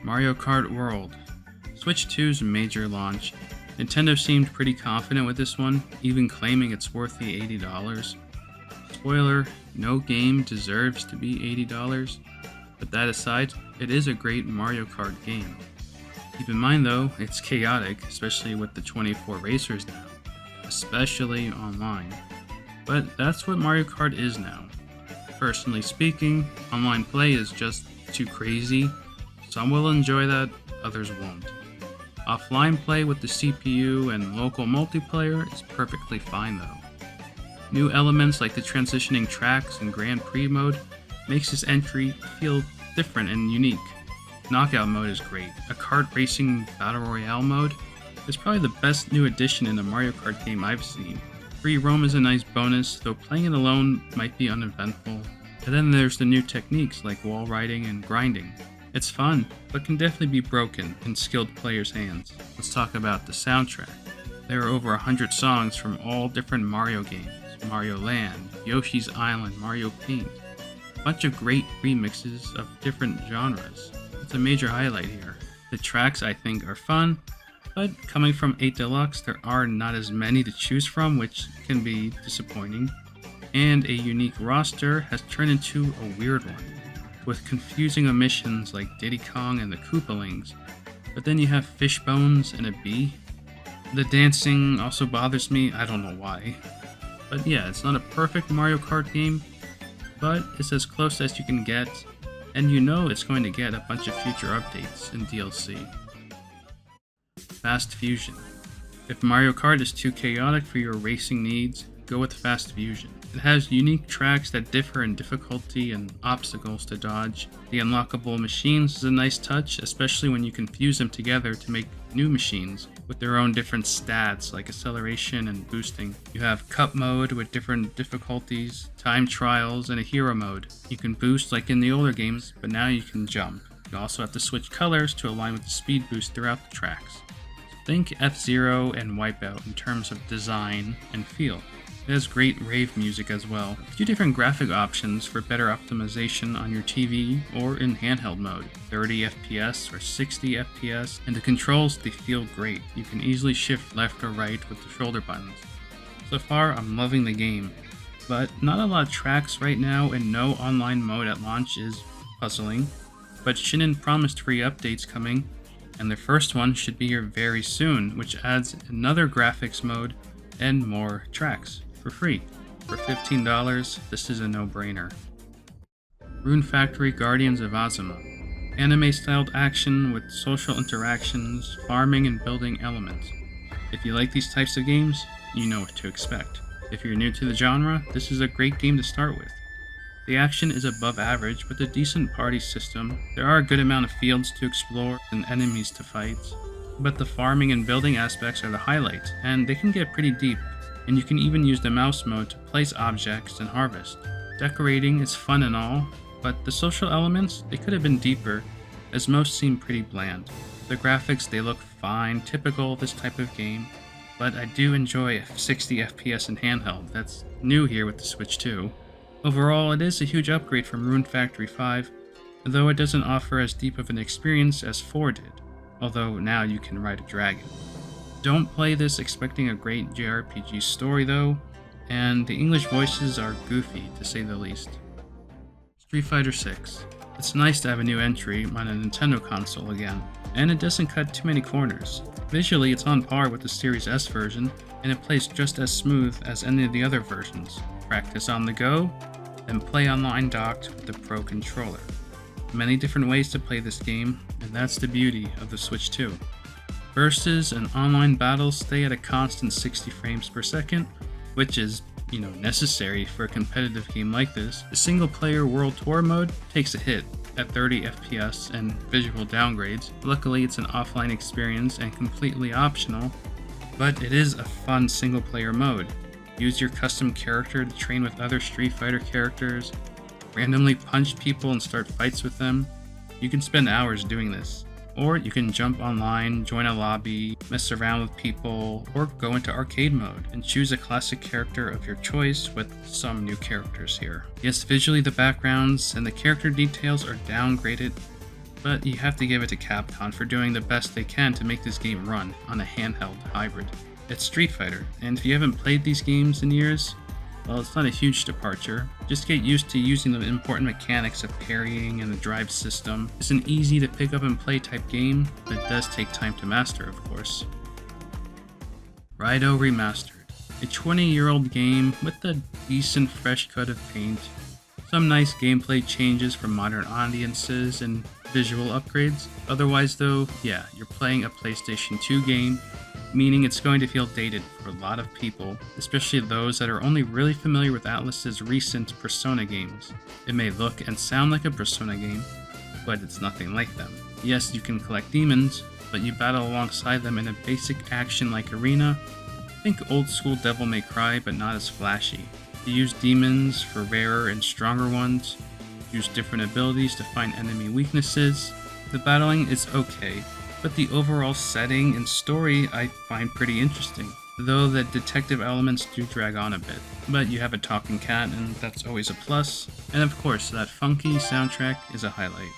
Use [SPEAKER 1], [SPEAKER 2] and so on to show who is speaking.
[SPEAKER 1] Mario Kart World. Switch 2's major launch. Nintendo seemed pretty confident with this one, even claiming it's worth the $80. Spoiler, no game deserves to be $80, but that aside, it is a great Mario Kart game. Keep in mind though, it's chaotic, especially with the 24 racers now, especially online. But that's what Mario Kart is now. Personally speaking, online play is just too crazy. Some will enjoy that, others won't. Offline play with the CPU and local multiplayer is perfectly fine though. New elements like the transitioning tracks and Grand Prix mode makes this entry feel different and unique. Knockout mode is great. A kart racing battle royale mode is probably the best new addition in a Mario Kart game I've seen. Free roam is a nice bonus, though playing it alone might be uneventful. And then there's the new techniques like wall riding and grinding. It's fun, but can definitely be broken in skilled players' hands. Let's talk about the soundtrack. There are over 100 songs from all different Mario games. Mario Land, Yoshi's Island, Mario Paint. A bunch of great remixes of different genres. It's a major highlight here. The tracks I think are fun, but coming from 8 Deluxe there are not as many to choose from, which can be disappointing. And a unique roster has turned into a weird one, with confusing omissions like Diddy Kong and the Koopalings, but then you have Fishbones and a bee. The dancing also bothers me, I don't know why. But yeah, it's not a perfect Mario Kart game, but it's as close as you can get, and you know it's going to get a bunch of future updates and DLC. Fast Fusion. If Mario Kart is too chaotic for your racing needs, go with Fast Fusion. It has unique tracks that differ in difficulty and obstacles to dodge. The unlockable machines is a nice touch, especially when you can fuse them together to make new machines with their own different stats like acceleration and boosting. You have cup mode with different difficulties, time trials, and a hero mode. You can boost like in the older games, but now you can jump. You also have to switch colors to align with the speed boost throughout the tracks. Think F-Zero and Wipeout in terms of design and feel. It has great rave music as well. A few different graphic options for better optimization on your TV or in handheld mode. 30 FPS or 60 FPS, and the controls, they feel great. You can easily shift left or right with the shoulder buttons. So far, I'm loving the game, but not a lot of tracks right now and no online mode at launch is puzzling. But Shinnen promised free updates coming, and the first one should be here very soon, which adds another graphics mode and more tracks for free. For $15, this is a no-brainer. Rune Factory Guardians of Azuma. Anime-styled action with social interactions, farming and building elements. If you like these types of games, you know what to expect. If you're new to the genre, this is a great game to start with. The action is above average with a decent party system. There are a good amount of fields to explore and enemies to fight, but the farming and building aspects are the highlight, and they can get pretty deep. And you can even use the mouse mode to place objects and harvest. Decorating is fun and all, but the social elements, they could have been deeper, as most seem pretty bland. The graphics, they look fine, typical of this type of game, but I do enjoy 60 FPS in handheld. That's new here with the Switch 2. Overall, it is a huge upgrade from Rune Factory 5, though it doesn't offer as deep of an experience as 4 did, although now you can ride a dragon. Don't play this expecting a great JRPG story though, and the English voices are goofy to say the least. Street Fighter 6. It's nice to have a new entry on a Nintendo console again, and it doesn't cut too many corners. Visually it's on par with the Series S version, and it plays just as smooth as any of the other versions. Practice on the go, then play online docked with the Pro Controller. Many different ways to play this game, and that's the beauty of the Switch 2. Versus and online battles stay at a constant 60 frames per second, which is, necessary for a competitive game like this. The single player World Tour mode takes a hit at 30 FPS and visual downgrades. Luckily it's an offline experience and completely optional, but it is a fun single player mode. Use your custom character to train with other Street Fighter characters, randomly punch people and start fights with them. You can spend hours doing this. Or you can jump online, join a lobby, mess around with people, or go into arcade mode and choose a classic character of your choice with some new characters here. Yes, visually the backgrounds and the character details are downgraded, but you have to give it to Capcom for doing the best they can to make this game run on a handheld hybrid. It's Street Fighter, and if you haven't played these games in years, well, it's not a huge departure. Just get used to using the important mechanics of parrying and the drive system. It's an easy to pick up and play type game, but it does take time to master, of course. Raidou Remastered, a 20-year-old game with a decent fresh coat of paint, some nice gameplay changes for modern audiences, and visual upgrades. Otherwise though, yeah, you're playing a PlayStation 2 game, meaning it's going to feel dated for a lot of people, especially those that are only really familiar with Atlus's recent Persona games. It may look and sound like a Persona game, but it's nothing like them. Yes, you can collect demons, but you battle alongside them in a basic action-like arena. Think old school Devil May Cry, but not as flashy. You use demons for rarer and stronger ones, use different abilities to find enemy weaknesses. The battling is okay, but the overall setting and story I find pretty interesting, though the detective elements do drag on a bit. But you have a talking cat, and that's always a plus, and of course that funky soundtrack is a highlight.